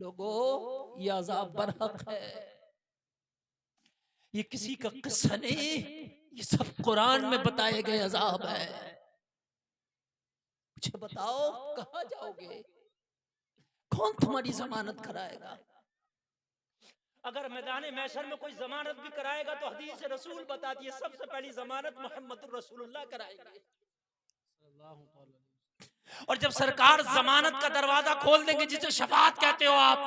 लोगों ये अज़ाब बरहक है, ये किसी का किस्सा नहीं, ये सब कुरान में बताए गए अज़ाब है। मुझे बताओ कहाँ जाओगे, कौन तुम्हारी जमानत कराएगा? अगर मैदान महशर में कोई जमानत भी कराएगा तो हदीस रसूल बताती है सबसे पहली जमानत मोहम्मद रसूलुल्लाह कराएंगे। और जब सरकार जमानत का दरवाजा खोल देंगे, जिसे शफाअत कहते हो आप,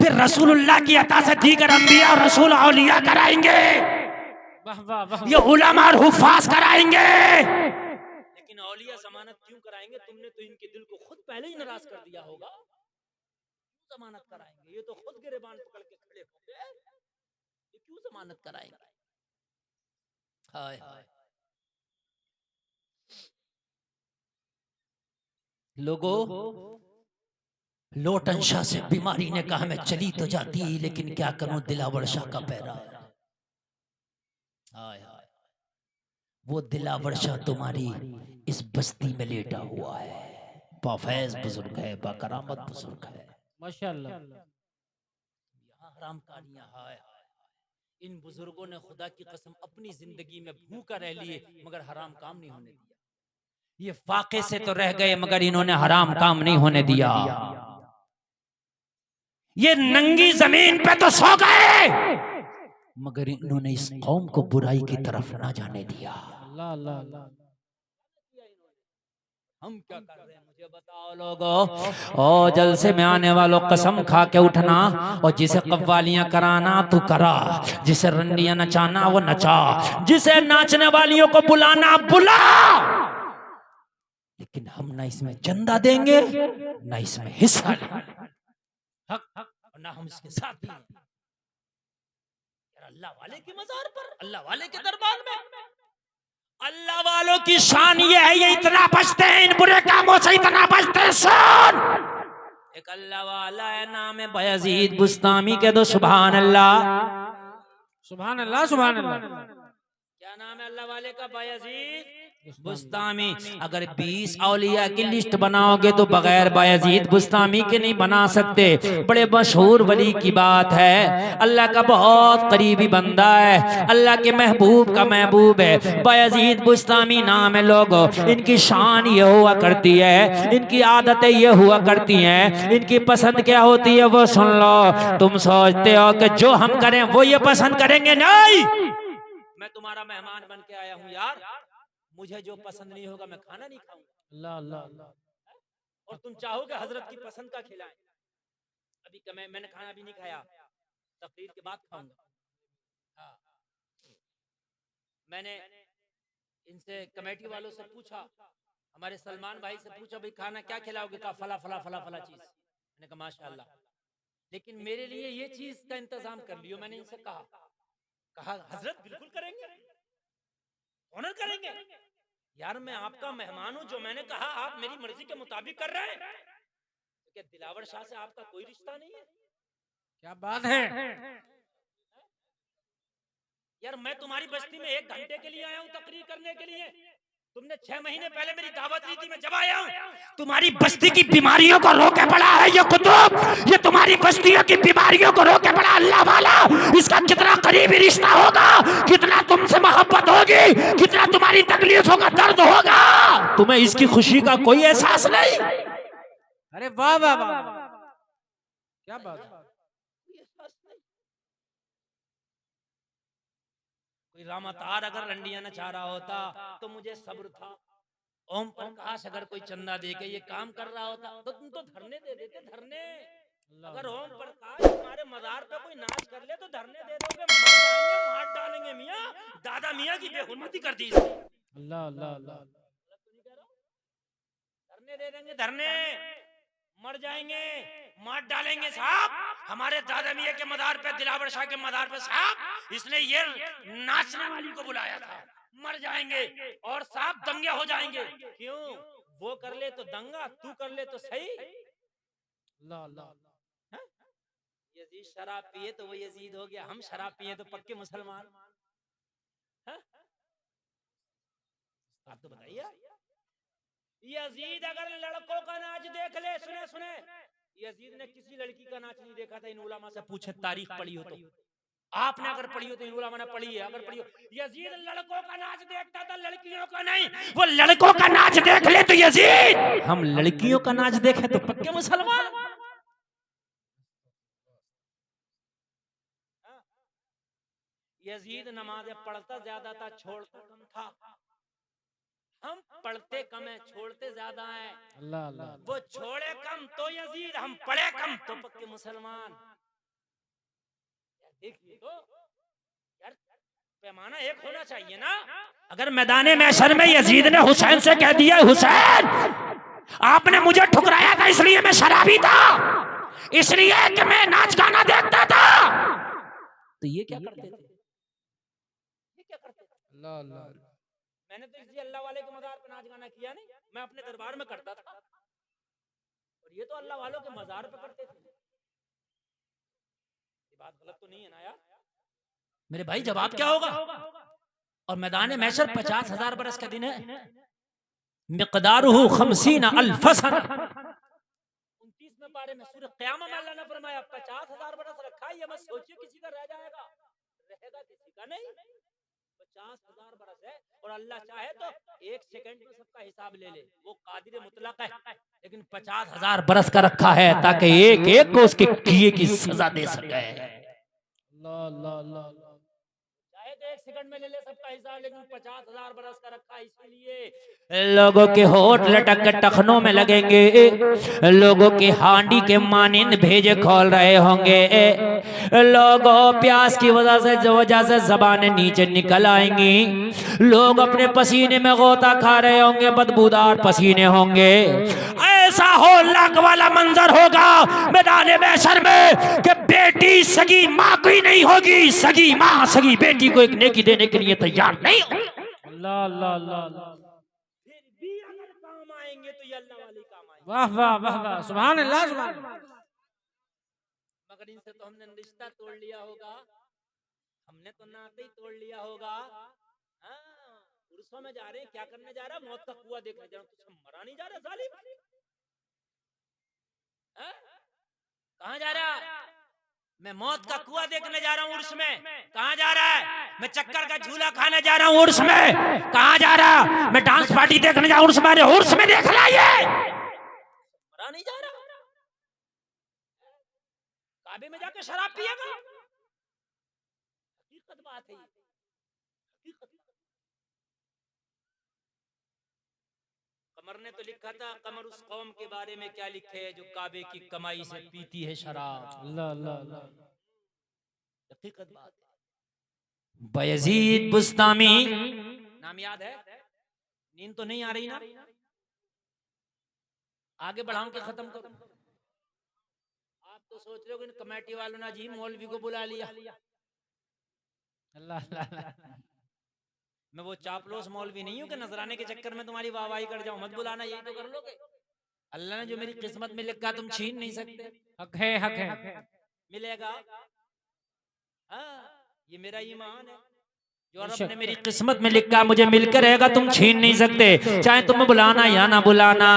फिर रसूलुल्लाह की अता से दीगर अंबिया और रसूल औलिया कराएंगे, ये उलमा और हुफ्फाज कराएंगे। लेकिन औलिया जमानत क्यों कराएंगे? तुमने तो इनके दिल को खुद पहले ही नाराज कर दिया होगा, जमानत कराएंगे? ये तो खुद गिरेबान पकड़ के खड़े हो गए, ये क्यों जमानत कराएंगे? हाय हाय लोगों, लोटन शाह से बीमारी ने कहा मैं चली तो जाती, लेकिन क्या करूं दिलावर शाह का पैरा है। हाय हाय वो दिलावर शाह तुम्हारी इस बस्ती में लेटा हुआ है, बाफैज बुजुर्ग है, बाकरामत बुजुर्ग है माशाअल्लाह। यहाँ हराम कारियां, हाय हाय, इन बुजुर्गों ने खुदा की कसम अपनी जिंदगी में भूखा रह लिए मगर हराम काम नहीं होने दिया। ये फाके से तो रह गए मगर इन्होंने हराम काम नहीं होने दिया। ये नंगी जमीन पे तो सो गए मगर इन्होंने इस कौम को बुराई की तरफ ना जाने दिया। अल्लाह अल्लाह अल्लाह। हम क्या कर रहे हैं मुझे बताओ लोगों। ओ जलसे में आने वालों कसम खा के उठना, और जिसे कव्वालियां कराना तू करा, जिसे रंडियां नचाना वो नचा, जिसे नाचने वालियों को बुलाना बुला, लेकिन हम ना इसमें चंदा देंगे ना इसमें हिस्सा लेंगे, हक और ना हम इसके साथ हैं। अल्लाह वाले की मजार पर, अल्लाह वाले के दरबार में अल्लाह वालों की शान ये है, ये इतना बचते हैं, इन बुरे कामों से इतना बचते हैं। सुन, एक अल्लाह वाला है, नाम है बायजीद बुस्तामी के दो सुभान अल्लाह, सुभान अल्लाह, सुभान अल्लाह। क्या नाम है अल्लाह वाले का? बायजीद बुस्तामी। अगर 20 औलिया की लिस्ट बनाओगे तो बगैर बायजीद बुस्तामी के नहीं बना सकते। बड़े मशहूर वली की बात है, अल्लाह का बहुत करीबी बंदा है, अल्लाह के महबूब का महबूब है, बायजीद बुस्तामी नाम है। लोगों इनकी शान ये हुआ करती है, इनकी आदतें ये हुआ करती हैं, इनकी पसंद क्या होती है वो सुन लो। तुम सोचते हो कि जो हम करें वो ये पसंद करेंगे, नहीं। मैं तुम्हारा मेहमान बन के आया हूँ यार, मुझे जो पसंद नहीं होगा मैं खाना नहीं खाऊंगा। अल्लाह अल्लाह अल्लाह। और तुम चाहोगे हजरत की पसंद का खिलाएं। अभी मैंने खाना भी नहीं खाया, तकरीर के बाद खाऊंगा। हाँ। मैंने इनसे कमेटी वालों से पूछा, हमारे सलमान भाई से पूछा भाई खाना क्या खिलाओगे? कहा फला फला फला फला चीज। मैंने कहा माशाल्लाह, लेकिन मेरे लिए ये चीज का इंतजाम कर लियो। मैंने इनसे कहा हजरत बिल्कुल करेंगे, ऑनर करेंगे। यार मैं आपका मेहमान हूं, जो मैंने कहा आप मेरी मर्जी के मुताबिक कर रहे हैं। तो क्या दिलावर शाह से आपका कोई रिश्ता नहीं है? क्या बात है यार, मैं तुम्हारी बस्ती में 1 घंटे के लिए आया हूं तकरीर करने के लिए। तुमने 6 महीने पहले मेरी दावत ली थी, मैं जब आया हूं। तुम्हारी बस्ती की बीमारियों को रोके पड़ा है ये कुतुब, ये तुम्हारी बस्तियों की बीमारियों को रोके पड़ा अल्लाह वाला। इसका कितना करीबी रिश्ता होगा, कितना तुमसे मोहब्बत होगी, कितना तुम्हारी तकलीफों का दर्द होगा, तुम्हें इसकी खुशी का कोई एहसास नहीं। अरे वाह वाह वाह, क्या बात है। कोई रामातार अगर रंडियां नचा रहा होता तो मुझे सब्र था। ओम प्रकाश अगर कोई चंदा दे के ये काम कर रहा होता तो तुम तो धरने दे देते, धरने। अगर ओम प्रकाश तुम्हारे मजार पे कोई नाच कर ले तो धरने दे दोगे, मर जाएंगे, मार डालेंगे मियाँ। दादा मियाँ की बेहुरमती कर दी। अल्लाह अल्लाह अल्लाह। धरने दे देंगे, धरने, मर जाएंगे, मार डालेंगे साहब। हमारे दादा मियाँ के मदार पे, दिलावर शाह के मदार पे साहब इसने ये नाचने वाली को बुलाया था, मर जाएंगे और साहब दंगे हो जाएंगे। क्यों? वो कर ले तो दंगा, तू कर ले तो सही। अल्लाह अल्लाह। यजीद शराब पिए तो वो यजीद हो गया, हम शराब पिए तो पक्के मुसलमान। आप तो बताइए, यजीद अगर लड़कों का नाच देख ले, सुने सुने, यजीद ने किसी लड़की का नाच नहीं देखा था। इन उलमा से पूछे, तारीख पढ़ी हो तो, आपने अगर पढ़ी हो तो इन उलमा ने पढ़ी है, अगर पढ़ी हो। यजीद लड़कों का नाच देखता था, लड़कियों का नहीं। वो लड़कों का नाच देख ले तो यजीद, हम लड़कियों का नाच देखे तो पक्के मुसलमान। यजीद नमाज़ें पढ़ता ज्यादा था, छोड़ता कम था। हम पढ़ते कम है, छोड़ते ज्यादा है। अल्लाह अल्लाह। वो छोड़े कम तो यजीद, हम पढ़े कम तो पक्के मुसलमान। देखिए तो यार, पैमाना एक होना चाहिए ना। अगर मैदाने महशर में यजीद ने हुसैन से कह दिया, हुसैन आपने मुझे ठुकराया था इसलिए मैं शराबी था, इसलिए कि मैं नाच गाना देखता था, तो ये क्या करते थे? ये क्या करते थे? अल्लाह अल्लाह। मैंने तो इसी अल्लाह वाले के मज़ार पे नाच गाना किया नहीं, मैं अपने दरबार में करता था, और ये तो अल्लाह वालों के मज़ार पे करते थे। ये बात गलत तो नहीं है ना यार मेरे भाई? जवाब क्या होगा? और मैदान महशर 50,000 बरस का दिन है, मिक़दारुहु 50 अल्फ सना। 29वें पारे में सूरह क़यामा में अल्लाह ने फरमाया 50,000 बरस रखा है। ये मत सोचिए किसी का रह जाएगा, रहेगा किसी का नहीं। 50,000 बरस है, और अल्लाह चाहे तो 1 सेकंड में सबका हिसाब ले ले, वो कादिर मुतलक है। लेकिन 50,000 बरस का रखा है ताकि एक एक को उसके किए की सजा दे सके। अल्लाह अल्लाह अल्लाह। चाहे तो 1 सेकंड में ले ले सबका हिसाब, लेकिन 50,000 बरस का रखा है। इसलिए लोगों के होठ लटक के टखनों में लगेंगे, लोगों की हांडी के मानिंद भेजे खोल रहे होंगे, लोगों प्यास की वजह से जबानें नीचे निकल आएंगी, लोग अपने पसीने में गोता खा रहे होंगे, बदबूदार पसीने होंगे। ऐसा होलक वाला मंजर होगा मैदान महशर में कि बेटी सगी माँ कोई नहीं होगी, सगी माँ सगी बेटी को एक नेकी देने के लिए तैयार नहीं होगी। अल्लाह अल्लाह अल्लाह। फिर भी अगर काम आएंगे तो ये अल्लाह वाले काम आएंगे। वाह वाह वाह वाह, सुभान अल्लाह सुभान अल्लाह। मगर इनसे तो हमने रिश्ता तोड़ लिया होगा, हमने तो नाते ही तोड़ लिया होगा। उर्सों में जा रहे हैं, क्या करने जा रहा? मौत का कुआं देखने जा रहा हूं। तुझे मरा नहीं जा रहा जालिम? कहाँ जा रहा? मैं मौत का कुआं देखने जा रहा हूँ उर्स में। कहाँ जा रहा है? मैं चक्कर का झूला खाने जा रहा हूँ उर्स में। कहाँ जा रहा? मैं डांस पार्टी देखने जा रहा हूँ उर्स में। उर्स में देख रहा है, मरा नहीं जा रहा। काबे में जाकर शराब पिएगा? हकीकत बात है, हकीकत। कमर ने तो लिखा था, कमर उस कौम के बारे में क्या लिखे है जो काबे की कमाई से पीती है शराब। अल्लाह अल्लाह अल्लाह। हकीकत बात है। बयजीद बुस्तामी नाम याद है? नींद तो नहीं आ रही ना? आगे बढ़ाऊं कि खत्म करूं? आप तो सोच रहे हो कि कमेटी वालों ने जी मौलवी को बुला लिया। अल्लाह अल्लाह। मैं वो चापलोस मौलवी नहीं हूं कि नजराने के चक्कर में तुम्हारी वाहवाही कर जाऊं। मत बुलाना, यही तो कर लोगे। अल्लाह ने जो मेरी किस्मत में लिखा तुम छीन नहीं सकते। हक है हक है। मिलेगा। हाँ, ये मेरा ईमान है। जो रब ने मेरी किस्मत में लिखा मुझे मिलकर रहेगा, तुम छीन नहीं सकते। चाहे तुम्हें बुलाना या ना बुलाना,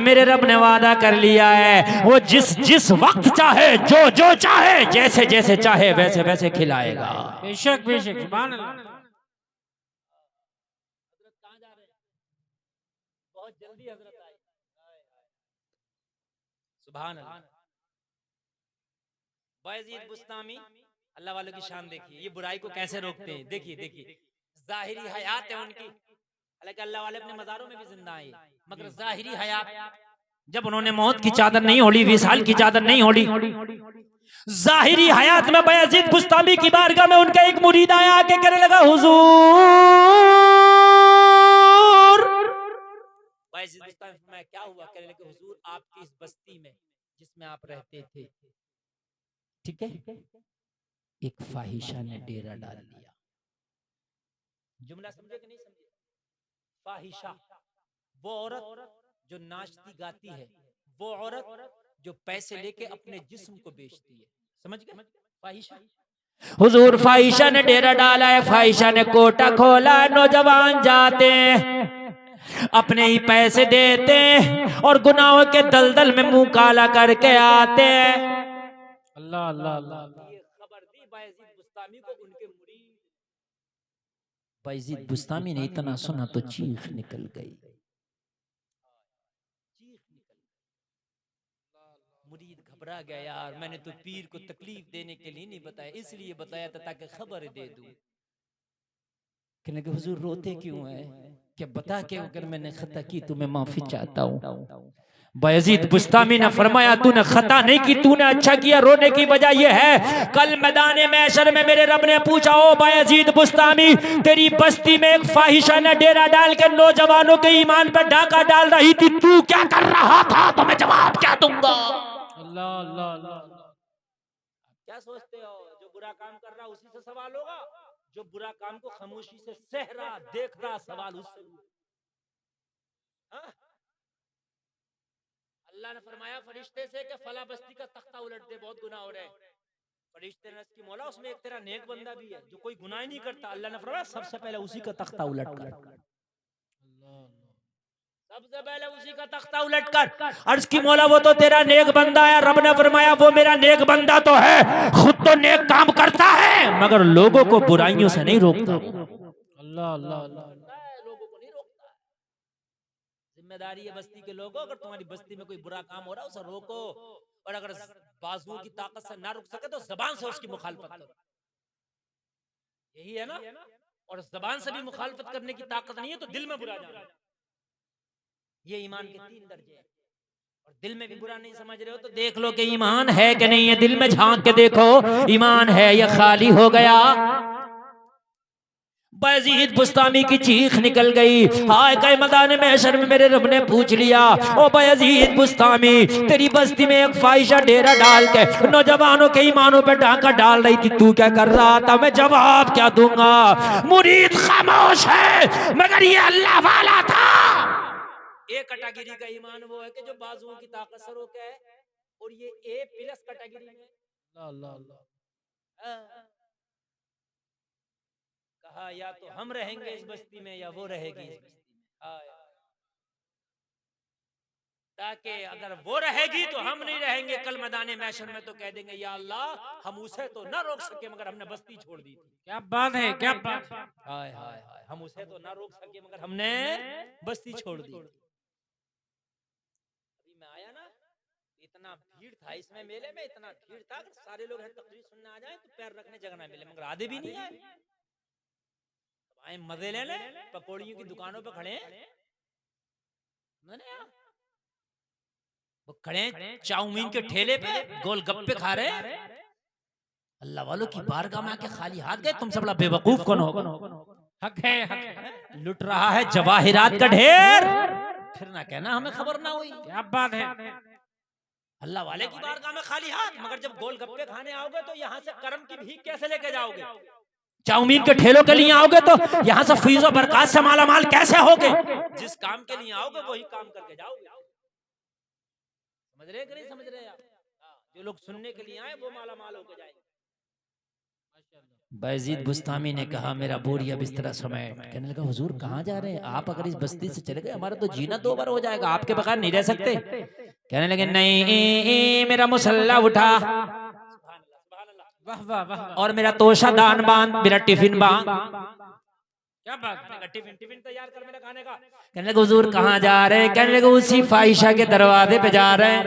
मेरे रब ने वादा कर लिया है, वो जिस जिस वक्त चाहे, जो जो चाहे, जैसे जैसे चाहे वैसे वैसे खिलाएगा। बेशक बेशक, सुभान अल्लाह। हजरत कहाँ जा रहे हैं? बहुत जल्दी हजरत आए। सुभान अल्लाह। बयजीद बुस्तामी, अल्लाह वालों की शान देखिए, ये बुराई को कैसे रोकते हैं। देखिए देखिए, जाहिरी हयात है उनकी, हालांकि अल्लाह वाले अपने मज़ारों में भी जिंदा हैं, मगर जाहिरी हयात, जब उन्होंने मौत की चादर नहीं ओढ़ी, विसाल की चादर नहीं ओढ़ी, जाहिरी हयात में बयजीद बुस्तामी की बारगाह में उनका एक मुरीद आया, आके कहने लगा, हुजूर। बयजीद बुस्तामी में क्या हुआ? कहने लगे, हुजूर आपकी इस बस्ती में जिसमें आप रहते थे, ठीक है, एक फाहिशा ने डेरा डाल लिया। जुमला समझे कि नहीं समझे? फाहिशा वो औरत जो नाचती गाती है, वो औरत जो पैसे लेके अपने जिस्म को बेचती है। समझ गए? फाहिशा। हुजूर फाहिशा ने डेरा डाला है, फाहिशा ने कोटा खोला, नौजवान जाते हैं, अपने ही पैसे देते और गुनाहों के दलदल में मुंह काला करके आते हैं। अल्लाह अल्लाह अल्लाह। ये खबर दी बायजीद बुस्तामी को उनके मुरीद। बायजीद बुस्तामी ने इतना सुना तो चीख निकल गई, चीख निकल गई। मुरीद घबरा गया, यार मैंने तो पीर को तकलीफ देने के लिए नहीं बताया, इसलिए बताया था ताकि खबर दे दूं। कहने के हुजूर रोते क्यों है? क्या बता के अगर मैंने खता की तो मैं माफी चाहता हूँ। बायजीद बुस्तामी ने फरमाया तूने खता नहीं की, तूने अच्छा किया। रोने की वजह यह है कल मैदान महशर में मेरे रब ने पूछा, ओ बायजीद बुस्तामी तेरी बस्ती में एक फाहिशा ने डेरा डाल के नौजवानों के ईमान पर डाका डाल रही थी, तू क्या कर रहा था? तो मैं जवाब क्या दूंगा? अल्लाह अल्लाह अल्लाह। क्या सोचते हो जो बुरा काम कर रहा उसी से सवाल होगा? जो बुरा काम को खामोशी से सह रहा देख रहा सवाल उससे। हाँ? अल्लाह ने फरमाया फरिश्ते से कि फला बस्ती का तख्ता उलट दे, बहुत गुनाह हो रहे हैं। फरिश्ते ने उसकी मौला उसमें एक तेरा नेक बंदा भी है जो कोई गुनाह ही नहीं करता। अल्लाह ने फरमाया सबसे पहले उसी का तख्ता उलट कर, सबसे पहले उसी का तख्ता उलट कर। अर्ज की मौला वो तो तेरा नेक बंदा है। रब ने फरमाया वो मेरा नेक बंदा तो है, खुद तो नेक काम करता है मगर लोगों को बुराइयों से नहीं रोकता। अल्लाह अल्लाह अल्लाह। लोगों को नहीं रोकता। जिम्मेदारी है बस्ती के लोगों, अगर तुम्हारी बस्ती में कोई बुरा काम हो रहा है उसे रोको, और अगर बाजुओं की ताकत से ना रोक सके तो जबान से उसकी मुखालफत करो। यही है ना? और जबान से भी मुखालफत करने की ताकत नहीं है तो दिल में बुरा जाना। ये ईमान के 3 दर्जे हैं। और दिल में भी बुरा नहीं समझ रहे हो तो देख लो कि ईमान है कि नहीं है। दिल में झांक के देखो ईमान है या खाली हो गया। बायजीद बुस्तामी की चीख निकल गई, हाय कई मैदान महशर में मेरे रब ने पूछ लिया, ओ बायजीद बुस्तामी तेरी बस्ती में एक फाहिशा डेरा डाल के नौजवानों के ईमानों पे डाका डाल रही थी, तू क्या कर रहा था? मैं जवाब क्या दूंगा? मुरीद खामोश है मगर ये अल्लाह वाला था। एक कैटेगरी का ईमान वो है कि जो बाजुओं की ताकत से रोके है, और ये ए प्लस कैटेगरी में। अल्लाह अल्लाह। कहा या तो हम रहेंगे इस बस्ती में या वो रहेगी इस बस्ती में, ताकि अगर वो रहेगी तो हम नहीं रहेंगे। कल मैदान महशर में तो कह देंगे या अल्लाह हम उसे तो ना रोक सके मगर हमने बस्ती छोड़ दी थी। क्या बात है, क्या बात। हाय हाय हाय, हम उसे तो ना रोक सके मगर हमने बस्ती छोड़ दी। अभी मैं आया ना, इतना भीड़ था इसमें, मेले में इतना भीड़ था, अगर सारे लोग तकरीर सुनने आ जाए तो पैर रखने जगह ना मिले, मगर आधे भी नहीं आए। आए मजे लेने, पकौड़ियों की दुकानों पे खड़े वो खड़े चाउमीन के ठेले पे गोलगप्पे खा रहे। अल्लाह वालों की बारगाह में आके खाली हाथ गए, तुमसे बड़ा बेवकूफ कौन होगा? हक है, हक है। लुट रहा है जवाहिरात का ढेर, फिर ना कहना हमें खबर ना हुई। क्या बात है। अल्लाह वाले की बारगाह में खाली हाथ, मगर जब गोलगप्पे खाने आओगे तो यहाँ से कर्म की भीख कैसे लेके जाओगे? चाउमीन के ठेलों के लिए आओगे तो यहाँ से फीसों बरकत से माला माल कैसे होगे? जिस काम के लिए आओगे वही काम करके जाओगे। समझ रहे कि नहीं समझ रहे आप? जो लोग सुनने के लिए आए वो माला माल होके जाएंगे। बायजीद बुस्तामी ने कहा मेरा बोरिया बिस्तरा समेट। कहने लगा हुजूर कहाँ जा रहे हैं आप? अगर इस बस्ती से चले गए हमारा तो जीना 2 बार हो जाएगा, आपके बगैर नहीं रह सकते। कहने लगे नहीं, मेरा मुसल्ला उठा वाह वाह वाह। और मेरा तोशा दान बांध, मेरा टिफिन बांध। क्या बात है। टिफिन तैयार कर मेरे खाने का। कहने लगे हुजूर कहाँ जा रहे हैं? कहने लगे उसी फाहिशा के दरवाजे पे जा रहे हैं।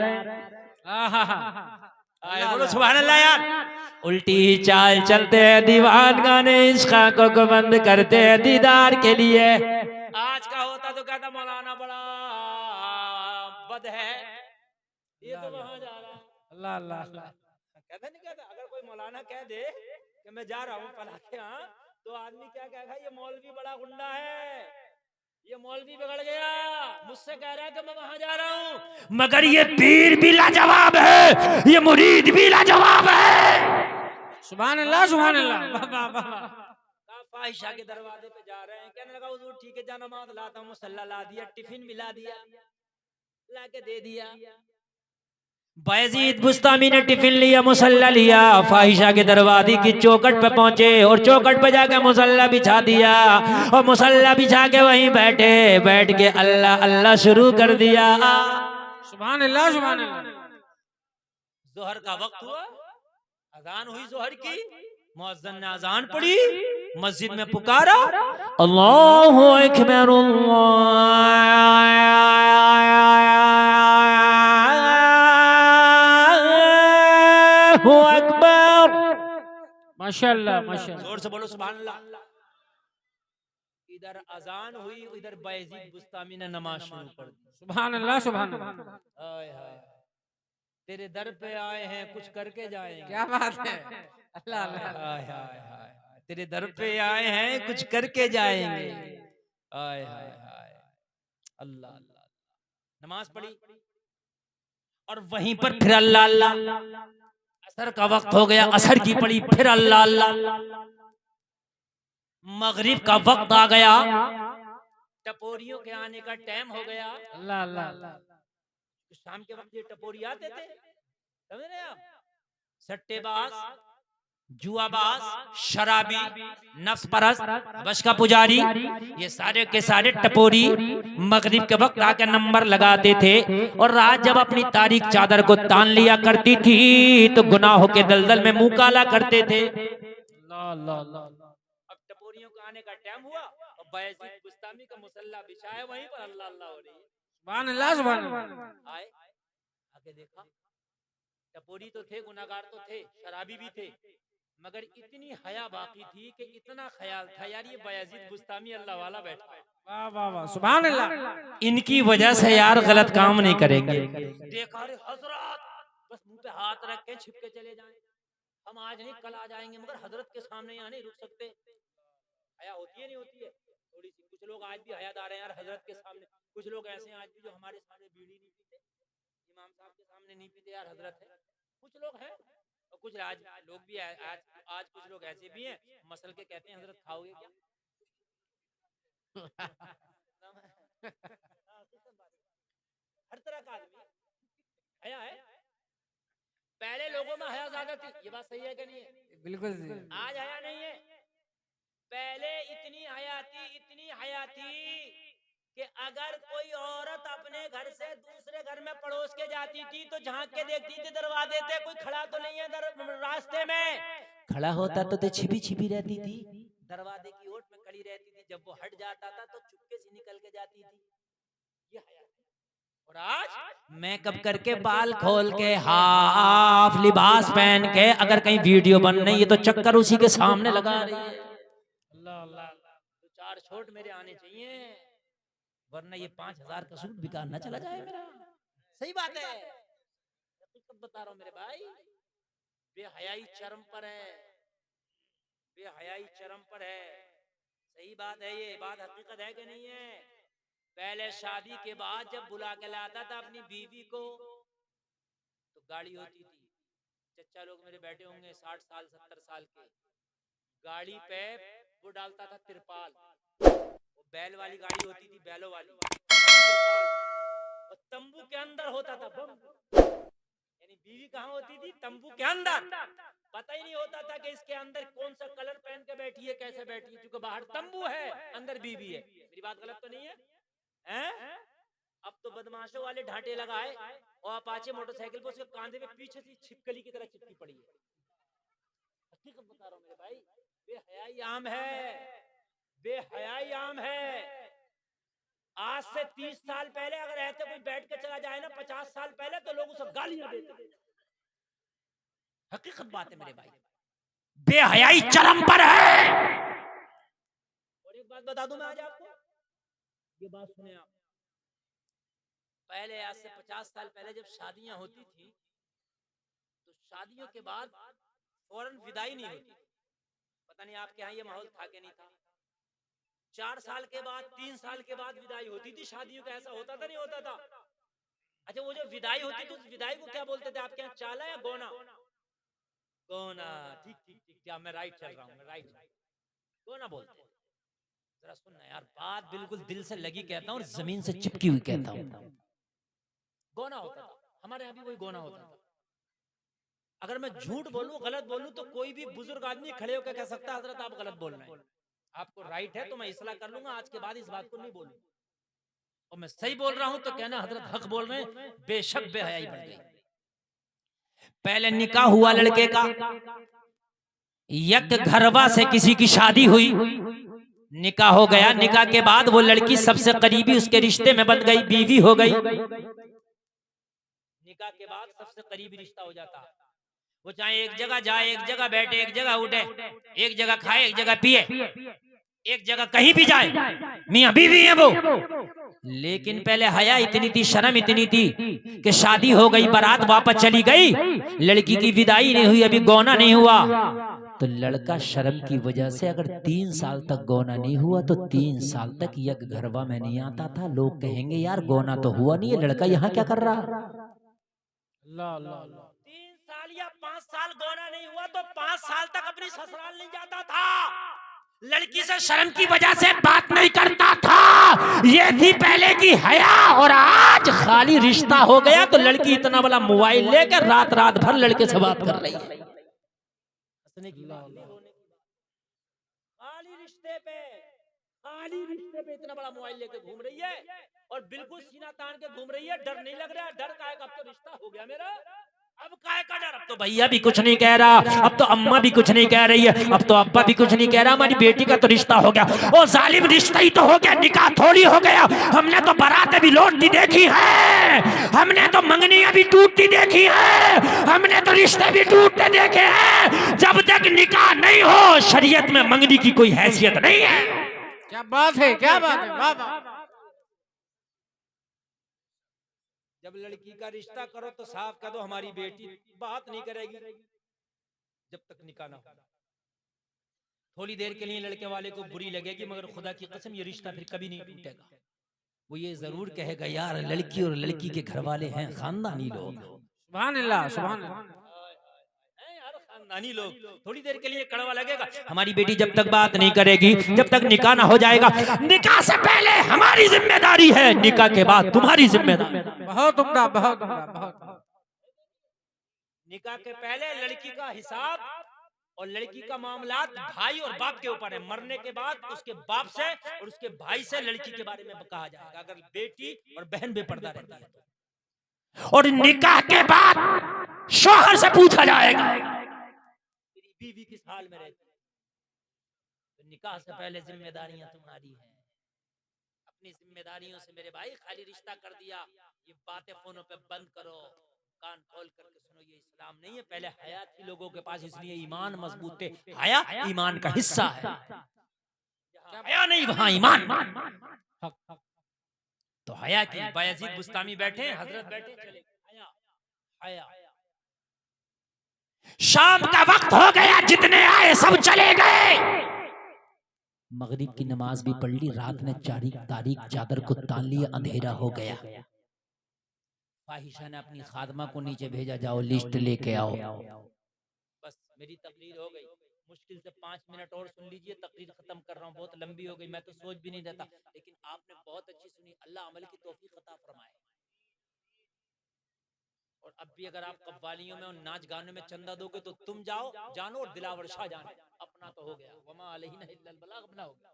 बोलो सुभान अल्लाह यार। उल्टी ही चाल चलते हैं दीवान गाने इश्क आंखों को बंद करते हैं दीदार के लिए। आज का होता तो कहता मौलाना बड़ा बद है, ये तो वहां जा रहा है। अल्लाह अल्लाह अल्लाह। कहता नहीं कहता, अगर कोई मौलाना कह दे कि मैं जा रहा हूँ फला के यहाँ, तो आदमी क्या कहेगा? ये मौलवी बड़ा गुंडा है, ये मौलवी बिगड़ गया, मुझसे कह रहा है कि मैं वहां जा रहा हूँ। मगर ये पीर भी लाजवाब है, ये मुरीद भी लाजवाब है। सुभान अल्लाह सुभान अल्लाह। वाह वाह वाह। फाहिशा के दरवाजे पे जा रहे हैं। कहने लगा हुजूर ठीक है, जा नमाज लाता हूँ। मुसल्ला ला दिया, टिफिन भी ला दिया, ला के दे दिया। बायजीद बुस्तामी ने टिफिन लिया, मुसल्ला लिया, फाहिशा के दरवाजे की चौखट पे पहुंचे और चौखट पे जाके मुसल्ला बिछा दिया और मुसल्ला बिछा के वहीं बैठे, बैठ के अल्लाह अल्लाह शुरू कर दिया। सुभान अल्लाह, सुभान अल्लाह। जोहर का वक्त हुआ, अजान हुई जोहर की, मुअज्जिन ने अजान पढ़ी, मस्जिद में पुकारा, अल्लाहु अकबर, अल्लाहु अकबर। माशाअल्लाह, माशाअल्लाह। जोर से बोलो सुभान अल्लाह। इधर अजान हुई, इधर बायजीद बुस्तामी ने नमाज शुरू कर दी। सुभान अल्लाह, सुभान अल्लाह। हाय हाय, तेरे दर पे आए हैं, कुछ करके जाएंगे। क्या बात है, अल्लाह अल्लाह। हाय हाय हाय, तेरे दर पे आए हैं, कुछ करके जाएंगे। हाय हाय हाय, अल्लाह अल्लाह। नमाज पढ़ी और वहीं पर फिर अल्लाह अल्लाह। असर का वक्त हो गया, असर की पड़ी, फिर अल्लाह अल्लाह। मगरिब का वक्त आ गया, टपोरियों के आने का टाइम हो गया। अल्लाह अल्लाह। शाम के वक्त ये टपोरी आते थे, समझ रहे आप? सट्टेबाज, जुआबाज, शराबी, नफ्स परस्त, बश का पुजारी, ये सारे के सारे टपोरी मगरिब के वक्त आके नंबर लगाते थे और रात जब अपनी तारीख चादर को तान लिया करती थी तो गुनाहों के दलदल में मुंह काला करते थे। अल्लाह अल्लाह अल्लाह। अब टपोरियों का आने का टाइम हुआ और बायजीद बुस्तामी का मुसल्ला बिछाया, वहीं पर अल्लाह अल्लाह हो रही है। सुभान अल्लाह, सुभान अल्लाह। आए आके देखा, टपोरी तो थे, गुनाहगार तो थे, शराबी भी थे, मगर इतनी हया बाकी थी कि इतना ख्याल था यार ये बायजीद बुस्तामी अल्लाह वाला बैठा है, वाह वाह वाह, सुभान अल्लाह। इनकी वजह से यार गलत काम नहीं करेंगे। देखा रे हजरत, बस मुंह पे हाथ रख के छिप के चले जाएं, हम आज नहीं कल आ जाएंगे, मगर हजरत के सामने यहाँ नहीं रुक सकते। हया होती है नहीं होती है थोड़ी सी? कुछ लोग आज भी हयादार हैं यार हजरत के सामने। कुछ लोग ऐसे हैं आज भी जो हमारे सामने बीड़ी नहीं पीते, इमाम साहब के सामने नहीं पीते, यार हजरत है। कुछ लोग हैं और कुछ आज लोग भी आज कुछ लोग ऐसे भी हैं मसल के कहते हैं हजरत खाओगे क्या? हर तरह का आदमी हया है। पहले लोगों में हया ज्यादा थी, ये बात सही है कि नहीं है? बिल्कुल। आज हया नहीं है, पहले इतनी हया थी, इतनी हया थी कि अगर कोई औरत अपने घर से दूसरे घर में पड़ोस के जाती थी तो झांक के देखती थी दरवाजे पे कोई खड़ा तो नहीं है, रास्ते में खड़ा होता तो छिपी छिपी रहती थी, दरवाजे की ओट में खड़ी रहती थी, जब वो हट जाता था तो चुपके से निकल के जाती थी। ये हया। और आज मेकअप करके, बाल खोल के, हाफ लिबास पहन के अगर कहीं वीडियो बन रही है तो चक्कर उसी के सामने लगा रही है। अल्लाह अल्लाह। तो 4 छोट मेरे आने चाहिए, वरना ये 5000 का सूट बेकार ना चला जाए मेरा। सही बात है, हकीकत बता रहा हूं मेरे भाई। बेहयाई चरम पर है, बेहयाई चरम पर है। सही बात है, ये बात हकीकत है कि नहीं है? पहले शादी के बाद जब बुला के लाता था अपनी बीवी को तो गाड़ी होती थी, चच्चा लोग मेरे बैठे होंगे 60 साल 70 साल के, गाड़ी पे वो डालता था तिरपाल, वो बैल वाली गाड़ी होती थी, बैलों वाली तिरपाल, और तंबू के अंदर होता था बम। यानी बीवी कहाँ होती थी? तंबू के अंदर। पता ही नहीं होता था कि इसके अंदर कौन सा कलर पहन के बैठी है, कैसे बैठी है, क्योंकि बाहर तंबू है, अंदर बीवी है। मेरी बात गलत तो नहीं है? हैं? अब तो बदमाशों वाले ढांटे लगाए और अपाचे मोटरसाइकिल पर उसके कांधे में पीछे से छिपकली की तरह चिपकी पड़ी है। हकीकत बता रहा हूं मेरे भाई, बेहयाई आम है, बेहयाई आम है। आज से 30 साल पहले अगर ऐसे कोई बैठ के चला जाए ना 50 साल पहले, तो लोग उसे गालियां देते। हकीकत बात है मेरे भाई, बेहयाई चरम पर है। और एक बात बता दूं मैं आज आपको, ये बात सुने आप। पहले आज से 50 साल पहले जब शादियां होती थी तो शादियों के बाद फौरन विदाई नहीं होती। पता नहीं आपके यहाँ ये माहौल था कि नहीं था? 4 साल के बाद, 3 साल के बाद विदाई होती थी शादियों का। ऐसा होता था नहीं होता था? अच्छा, वो जो विदाई होती थी उस विदाई को क्या बोलते थे आपके यहाँ? चाला या गोना? गोना, ठीक ठीक ठीक, क्या मैं राइट चल रहा हूँ? मैं राइट, गोना बोलते हैं। जरा सुनना यार, बात बिल्कुल दिल से लगी कहता हूँ और जमीन से चिपकी हुई कहता हूँ। गोना होता था। हमारे यहाँ भी वही गोना होता था। अगर मैं झूठ बोलूं, गलत बोलूं, तो कोई भी बुजुर्ग आदमी खड़े होकर कह सकता है हजरत आप गलत बोल रहे हैं, आपको राइट है, तो मैं इसलाह कर लूंगा, आज के बाद इस बात को नहीं बोलूंगा। और मैं सही बोल रहा हूं तो कहना हजरत हक बोल रहे हैं, बेशक बेहयाई बढ़ गई। पहले निकाह हुआ लड़के का, यक घरवा से किसी की शादी हुई, निकाह हो गया, निकाह के बाद वो लड़की सबसे करीबी उसके रिश्ते में बन गई, बीवी हो गई। निकाह के बाद सबसे करीबी रिश्ता हो जाता है। वो चाहे एक जगह जाए, एक जगह बैठे, एक जगह उठे, एक जगह खाए, एक जगह पिए, एक जगह कहीं भी जाए, मियां बीवी है वो। लेकिन पहले हया इतनी थी, शर्म इतनी थी कि शादी हो गई, बारात वापस चली गई, लड़की की विदाई नहीं हुई, अभी गौना नहीं हुआ, तो लड़का शर्म की वजह से अगर 3 साल तक गौना नहीं हुआ तो 3 साल तक यक घरवा में नहीं आता था। लोग कहेंगे यार गौना तो हुआ नहीं है, लड़का यहाँ क्या कर रहा। अल्लाह अल्लाह अल्लाह। 3 साल या 5 साल गौना नहीं हुआ तो 5 साल तक अपनी ससुराल नहीं जाता था, लड़की से शर्म की वजह से बात नहीं करता था। ये थी पहले की हया। और आज खाली रिश्ता हो गया तो लड़की इतना बड़ा मोबाइल लेकर रात रात भर लड़के से बात कर रही है। खाली रिश्ते पे इतना बड़ा मोबाइल लेकर घूम रही है और बिल्कुल सीना तान के घूम रही है। डर नहीं लग रहा, डर काहे का, अब तो रिश्ता हो गया मेरा, अब काहे का डर। अब तो भैया भी कुछ नहीं कह रहा, अब तो अम्मा भी कुछ नहीं कह रही है, अब तो अब्बा भी कुछ नहीं कह रहा, हमारी बेटी का तो रिश्ता हो गया। ओ जालिम, रिश्ता ही तो हो गया, निकाह थोड़ी हो गया। हमने तो बारातें भी लौटती देखी है, हमने तो मंगनियां भी टूटती देखी है, हमने तो रिश्ते भी टूटते देखे हैं। जब तक निकाह नहीं हो शरीयत में मंगनी की कोई हैसियत नहीं है। क्या बात है, क्या बात है, वाह वाह। जब लड़की का रिश्ता करो तो साफ कह दो हमारी बेटी बात नहीं करेगी जब तक निकाह ना हो। थोड़ी देर के लिए लड़के वाले को बुरी लगेगी, मगर खुदा की कसम ये रिश्ता फिर कभी नहीं टूटेगा। वो ये जरूर कहेगा यार लड़की और लड़की के घर वाले हैं खानदानी लोग, सुभान अल्लाह सुभान अल्लाह। खानदानी लोग। थोड़ी देर के लिए कड़वा लगेगा, हमारी बेटी जब तक बात नहीं करेगी, जब तक निकाह ना हो जाएगा। निकाह से पहले हमारी जिम्मेदारी है, निकाह के बाद तुम्हारी जिम्मेदारी। बहुत उम्दा, बहुत उम्दा, बहुत। निकाह के पहले लड़की का हिसाब और लड़की का मामलात भाई और बाप के ऊपर है। मरने के बाद उसके बाप से और उसके भाई से लड़की के बारे में कहा जाएगा, अगर बेटी और बहन बेपर्दा रहती है तो। और निकाह के बाद शौहर से पूछा जाएगा तेरी बीवी किस हाल में रहती है। तो निकाह से पहले जिम्मेदारियां तुम्हारी हैं। अपनी जिम्मेदारियों से मेरे भाई खाली रिश्ता कर दिया, ये बातें फोनों पे बंद करो, कान खोल करके सुनो, ये इस्लाम नहीं है। पहले हया थी लोगों के पास, इसलिए ईमान मजबूत थे। हया ईमान का हिस्सा है, हया नहीं वहां ईमान। तो हया की बायजीद बुस्तामी बैठे, हजरत बैठे, चले हया हया। शाम का वक्त हो गया, जितने आए सब चले गए। मगरिब की नमाज भी पढ़ ली, रात ने तारीख चादर को तान लिया, अंधेरा हो गया। फाहिशा ने अपनी खादमा को नीचे भेजा, जाओ लिस्ट लेके आओ। बस मेरी तकरीर हो गई, मुश्किल से 5 मिनट और सुन लीजिए, तकरीर खत्म कर रहा हूँ, बहुत लंबी हो गई, मैं तो सोच भी नहीं रहता, लेकिन आपने बहुत अच्छी सुनी। अल्लाह अमल की तौफीक अता फरमाए। और अब भी अगर आप कव्वालियों में और नाच गाने में चंदा दोगे तो तुम जाओ जानो और दिलावर शाह जानो, अपना तो हो गया। वमा अलैहिना इल्लल बलाग, अपना हो गया,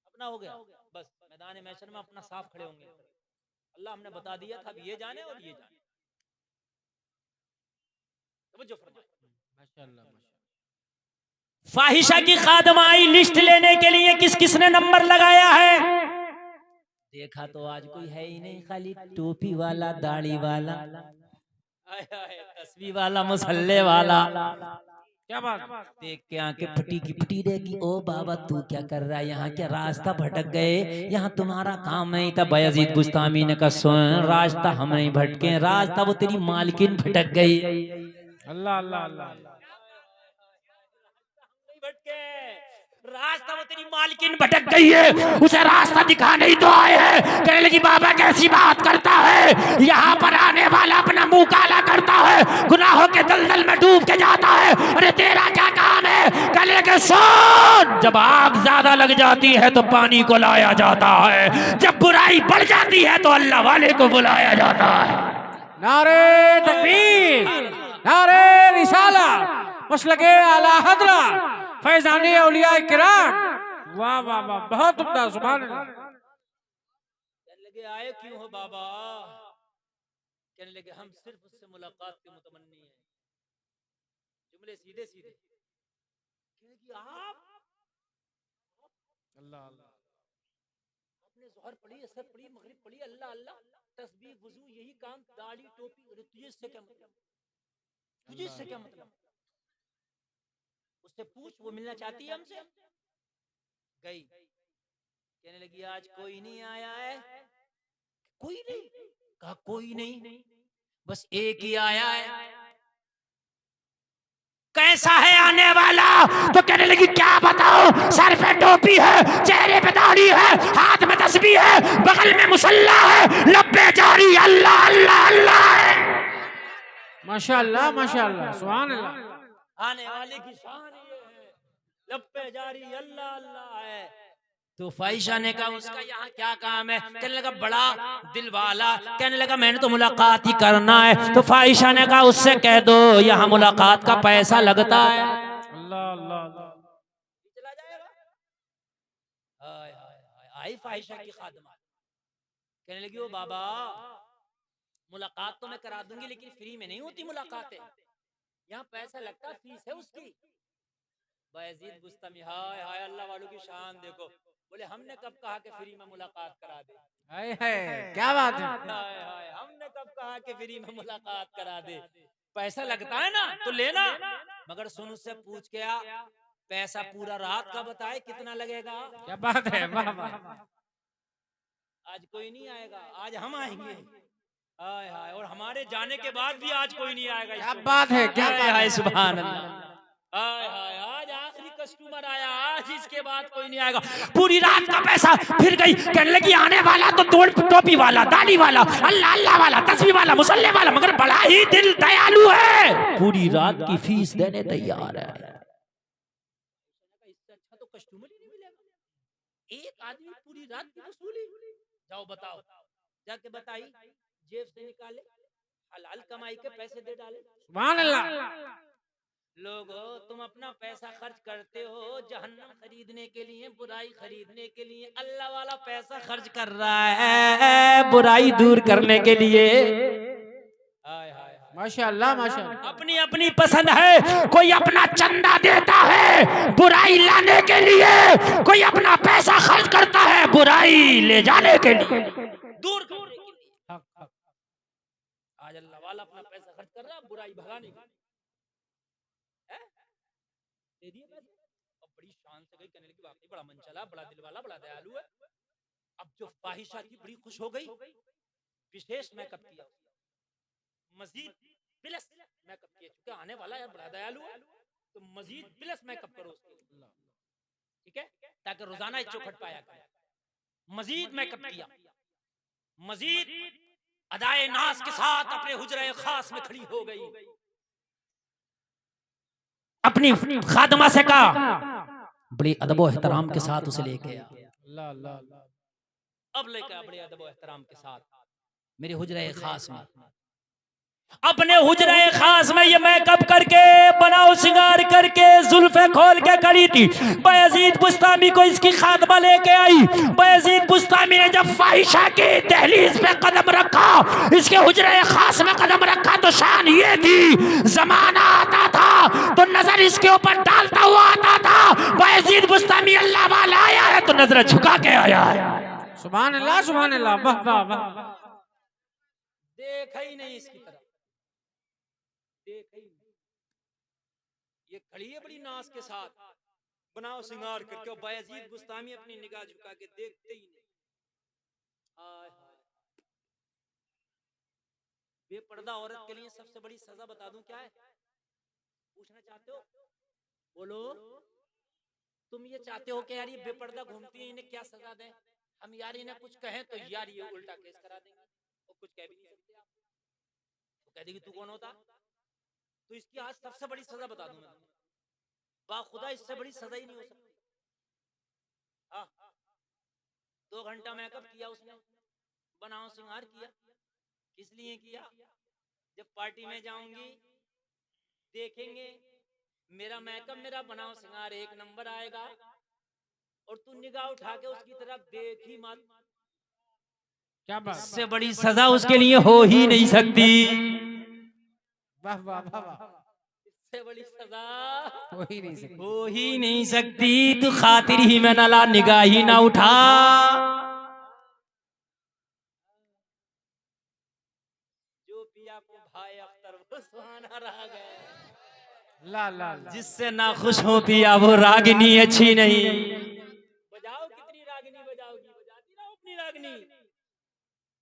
अपना हो गया। बस मैदान महशर में अपना साफ खड़े होंगे। अल्लाह हमने बता दिया था, ये जाने और ये जाने। तवज्जो फरमाइए। माशाअल्लाह माशाअल्लाह। फाहिशा की खादमा आई लिस्ट लेने के लिए, किस किसने नंबर लगाया है? देखा तो आज कोई है ही नहीं, खाली टोपी वाला, दाढ़ी वाला, तस्बीह वाला, मुसल्ले वाला। क्या बात। देख के आंखें फटी की फटी रहेगी। ओ बाबा तू क्या कर रहा है यहाँ, क्या रास्ता भटक गए? यहाँ तुम्हारा काम नहीं था। बायजीद बुस्तामी ने कहा सुन, रास्ता हम नहीं भटके, रास्ता वो तेरी मालकिन भटक गई। अल्लाह अल्लाह अल्लाह। रास्ता वो तेरी मालकिन भटक गई है, उसे रास्ता दिखाने ही तो आए हैं। कहने लगी बाबा कैसी बात करता है, यहाँ पर आने वाला अपना मुंह काला करता है, गुनाहों के दलदल में डूब के जाता है, अरे तेरा क्या काम है? कहने लगे सुन, जब आग ज्यादा लग जाती है तो पानी को लाया जाता है, जब बुराई बढ़ जाती है तो अल्लाह वाले को बुलाया जाता है। नारे तकबीर, नारे रिसाला, मसलके आला हजरा, फैजाने औलिया किराम। वाह वाह वाह, बहुत उम्दा, सुभान अल्लाह। कहने लगे आए क्यों हो बाबा? कहने लगे हम सिर्फ उससे मुलाकात के मुतमन्नी हैं। जुमले सीधे सीधे। कहने लगी आप अल्लाह अल्लाह, आपने ज़ोहर पढ़ी, असर पढ़ी, मगरिब पढ़ी, अल्लाह अल्लाह, तस्बीह, वुजू, यही काम, दाढ़ी, टोपी, अरे तुझे इससे क्या मतलब? तुझे इससे क्या मतलब? उससे पूछ, वो मिलना चाहती है हमसे। गई, कहने लगी आज कोई नहीं आया है। कोई नहीं? कहा कोई नहीं, बस एक ही आया है। कैसा है आने वाला? तो कहने लगी क्या बताओ, सर पे टोपी है, चेहरे पे दाढ़ी है, हाथ में तस्बीह है, बगल में मुसल्ला है, लब्बे जारी अल्लाह अल्लाह अल्लाह है। माशाअल्लाह माशाअल्लाह, सुभान अल्लाह। आने वाले की शान ये है, लब्बे जारी अल्लाह अल्लाह है। तो फाहिशा ने कहा उसका यहाँ क्या काम है? कहने लगा बड़ा दिल वाला। कहने लगा मैंने तो मुलाकात ही करना है। तो फाहिशा ने कहा उससे कह दो यहाँ मुलाकात का पैसा लगता है। अल्लाह अल्लाह अल्लाह, चला जाएगा। हाय हाय हाय, आई फाहिशा की खादमा। कहने लगी ओ बाबा मुलाकात तो मैं करा दूंगी लेकिन फ्री में नहीं होती मुलाकातें, यहाँ पैसा लगता, फीस है उसकी। बायजीद बुस्तामी, हाय हाय, अल्लाह वालों की शान देखो। बोले हमने कब कहा कि फ्री में मुलाकात करा दे? हाय हाय, क्या बात है। हाय हाय, हमने कब कहा कि फ्री में मुलाकात करा दे? पैसा लगता है ना तो लेना, मगर सुन उससे पूछ के आ, पैसा पूरा रात का बताए कितना लगेगा। क्या बात है, वाह वाह। आज कोई नहीं आएगा, आज हम आएंगे। हाय हाय, और हमारे जाने के बाद भी आज कोई नहीं आएगा। क्या बात है, क्या बात है, सुभान अल्लाह। हाय हाय, आज आखिरी कस्टमर आया, आज इसके बाद कोई नहीं आएगा। पूरी रात का पैसा फिर गई। कहने लगी आने वाला तो टोपी वाला, दाढ़ी वाला, अल्लाह अल्लाह वाला, तस्बीह वाला, मुसल्ले वाला, मगर बड़ा ही दिल दयालु है, पूरी रात की फीस देने तैयार है। इससे अच्छा तो कस्टमर ही नहीं मिलेगा। एक आदमी पूरी रात की वसूली। जाओ बताओ, जाके बताई, जेब से निकाले, हलाल कमाई के पैसे दे डाले। सुभान अल्लाह। लोगो तुम अपना पैसा खर्च करते हो जहन्नम खरीदने के लिए, बुराई खरीदने के लिए। अल्लाह वाला पैसा खर्च कर रहा है बुराई दूर करने के लिए। हाय हाय, माशाअल्लाह माशाअल्लाह। अपनी अपनी पसंद है। कोई अपना चंदा देता है बुराई लाने के लिए, कोई अपना पैसा खर्च करता है बुराई ले जाने के लिए, दूर करने के लिए। आज अल्लाह वाला अपना पैसा खर्च कर रहा है बुराई भगाने के लिए। दे दिए पैसे और बड़ी शान से गई। कहने लगी वाकई बड़ा मन चला, बड़ा दिल वाला, बड़ा दयालु है। अब जो फाहिशा थी बड़ी खुश हो गई, विशेष मेकअप किया, मजीद प्लस मेकअप किया, क्योंकि आने वाला है बड़ा दयालु है तो मजीद प्लस मेकअप करो उसके, ठीक है, ताकि रोजाना चौखट पाया करे। मजीद मेकअप किया, मजीद अदाए नाज के साथ अपने हुजरे खास में खड़ी हो गई। अपनी खादमा से कहा, बड़ी अदब एहतराम के साथ उसे लेके आ। अल्लाह अल्लाह अल्लाह। अब लेके आ बड़े अदब एहतराम के साथ मेरे हुजरे खास में। अपने हुजरे खास में ये मेकअप करके, बनाओ सिंगार करके, जुल्फे खोल के खड़ी थी। बायजीद बुस्तामी को इसकी खादमा लेके आई। बायजीद बुस्तामी ने जब फाहिशा की दहलीज पे कदम रखा, इसके हुजरे खास में कदम रखा, तो शान ये थी जमाना आता था तो नजर इसके ऊपर डालता हुआ आता था। बायजीद बुस्तामी अल्लाह वाला आया है तो नजर झुका के आया है। सुभान अल्लाह सुभान अल्लाह, वाह वाह वाह। देखा ही नहीं इसकी तरफ, देखा ही नहीं। ये खड़ी है बड़ी नाज के साथ, बनाओ सिंगार करके, और बायजीद बुस्तामी अपनी निगाह झुका के देखते ही नहीं। हाय हाय, बेपर्दा औरत के लिए सबसे बड़ी सजा बता दूं क्या है? पूछना चाहते हो? बोलो। तुम ये चाहते हो कि यार ये बेपर्दा घूमती है, इन्हें क्या सजा दें? हम यार इन्हें कुछ कहें तो यार ये उल्टा केस करा देंगे, और कुछ कह भी नहीं सकते आप। तो कह देगी तू कौन होता? तो इसकी आज सबसे बड़ी सजा बता दूं मैं, बाखुदा इससे बड़ी सजा ही नहीं हो सकती। हाँ, 2 घंटा मेकअप किया उसने, बनाओ सिंगार किया, किस लिए किया? जब पार्टी में जाऊंगी देखेंगे मेरा मेकअप, मेरा बनाओ सिंगार एक नंबर आएगा, और तू निगाह उठा के उसकी तरफ देख ही मत। क्या बात, इससे बड़ी सजा उसके लिए हो ही नहीं सकती। वाह वाह वाह वाह, इससे बड़ी सजा हो ही नहीं सकती। हो ही नहीं सकती। तू खातिर ही में ना ला, निगाह ही ना उठा। जो पिया को भाई अख्तर वो सुहाना रह गए, ला ला ला, जिससे ना खुश हो पिया वो रागिनी अच्छी नहीं। बजाओ कितनी रागिनी बजाओगी, बजाती रहो अपनी रागिनी।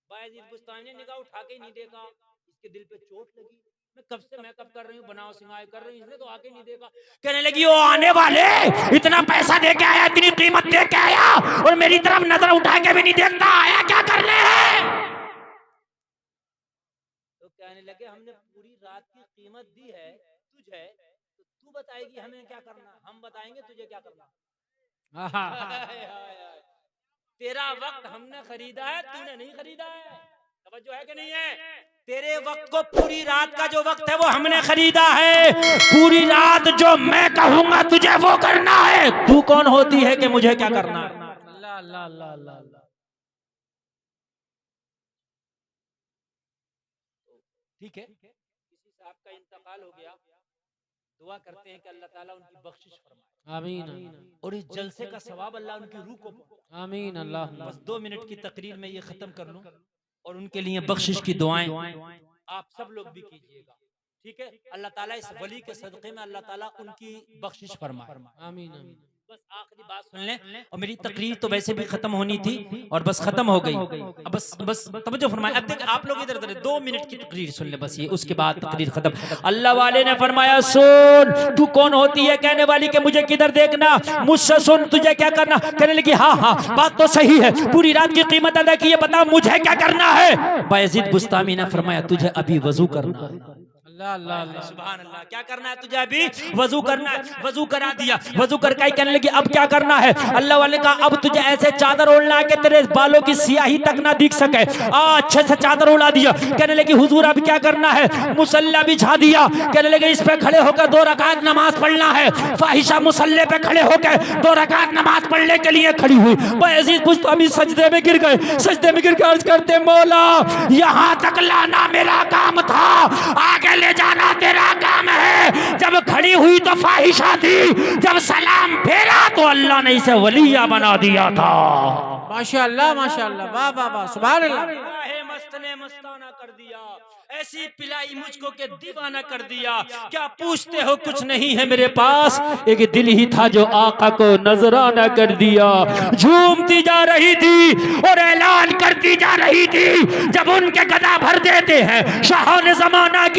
बायजीद बुस्तामी ने निगाह उठा के ही नहीं देखा, इसके दिल पे चोट लगी। मैं कब से मेकअप कर रही हूँ, बनाओ सिंगार कर रही हूँ, इसने तो आके नहीं देखा। कहने लगी वो आने वाले इतना पैसा दे के आया, इतनी कीमत दे के आया, और मेरी तरफ नजर उठा के भी नहीं देखता, आया क्या करने है। तो कहने लगे हमने पूरी रात की कीमत दी है तुझे, तो तू बताएगी हमें क्या करना, हम बताएंगे तुझे क्या करना। तेरा वक्त हमने खरीदा है, तूने नहीं खरीदा है। समझो है कि नहीं है? तेरे वक्त को, पूरी रात का जो वक्त है वो हमने खरीदा है। पूरी रात जो मैं कहूंगा तुझे वो करना है। तू कौन होती है कि मुझे क्या करना है? ला ला ला ला ला, ठीक है, किसी साहब का इंतकाल हो गया, दुआ करते हैं कि अल्लाह ताला उनकी बख्शिश फरमाए, आमीन और इस जलसे का सवाब अल्लाह उनकी रूह को पहुंचाए। आमीन। अल्लाह, बस 2 मिनट की तकरीर में ये खत्म कर लूं, और उनके लिए बख्शिश की दुआएं आप सब लोग भी कीजिएगा, ठीक है। अल्लाह ताला इस वली के सदक़े में अल्लाह ताला उनकी बख्शिश फरमाए। आमीन आमीन। बस आखिरी बात सुन लें, और मेरी तकरीर तो वैसे भी खत्म होनी थी और बस खत्म हो गई। अब बस तवज्जो फरमाए। अब देख आप लोग इधर 2 मिनट की तकरीर सुन ले बस, ये उसके बाद तकरीर खत्म। अल्लाह वाले ने फरमाया सुन, तू कौन होती है कहने वाली के मुझे किधर देखना, मुझसे सुन तुझे क्या करना। कहने लगी हाँ हाँ बात तो सही है, पूरी रात की कीमत अदा की है, बता मुझे क्या करना है। बायजीद बुस्तामी ने फरमाया तुझे अभी वजू करना है। सुभान अल्लाह, क्या करना है तुझे अभी? वजू करना है। वजू करा दिया, वजू करके ही कहने लगी अब क्या करना है। अल्लाह वाले का अब तुझे ऐसे चादर ओढ़ना है कि तेरे बालों की सियाही तक ना दिख सके। अच्छे से चादर उड़ा दिया। कहने लगी हुजूर अब क्या करना है। मुसल्ला बिछा दिया। कहने लगे इस पे खड़े होकर 2 रकात नमाज पढ़ना है। फाहिशा मुसल्ले पे खड़े होकर 2 रकात नमाज पढ़ने के लिए खड़ी हुई। बायजीद बुस्तामी सजदे में गिर गए। सजदे में गिर के अर्ज करते मौला यहाँ तक लाना मेरा काम था, आगे ले जाना तेरा काम है। जब खड़ी हुई तो फाहिशा थी, जब सलाम फेरा तो अल्लाह ने इसे वलिया बना दिया था। माशाअल्लाह माशाअल्लाह, वाह वाह वाह, सुभान अल्लाह। मस्त ने मस्ताना कर दिया, ऐसी पिलाई मुझको के दीवाना कर दिया। क्या पूछते हो कुछ नहीं है मेरे पास, एक दिल ही था जो आका को नजराना कर दिया। झूमती जा रही थी और ऐलान करती जा रही थी, जब उनके गदा भर देते हैं शाहों ने जमाना की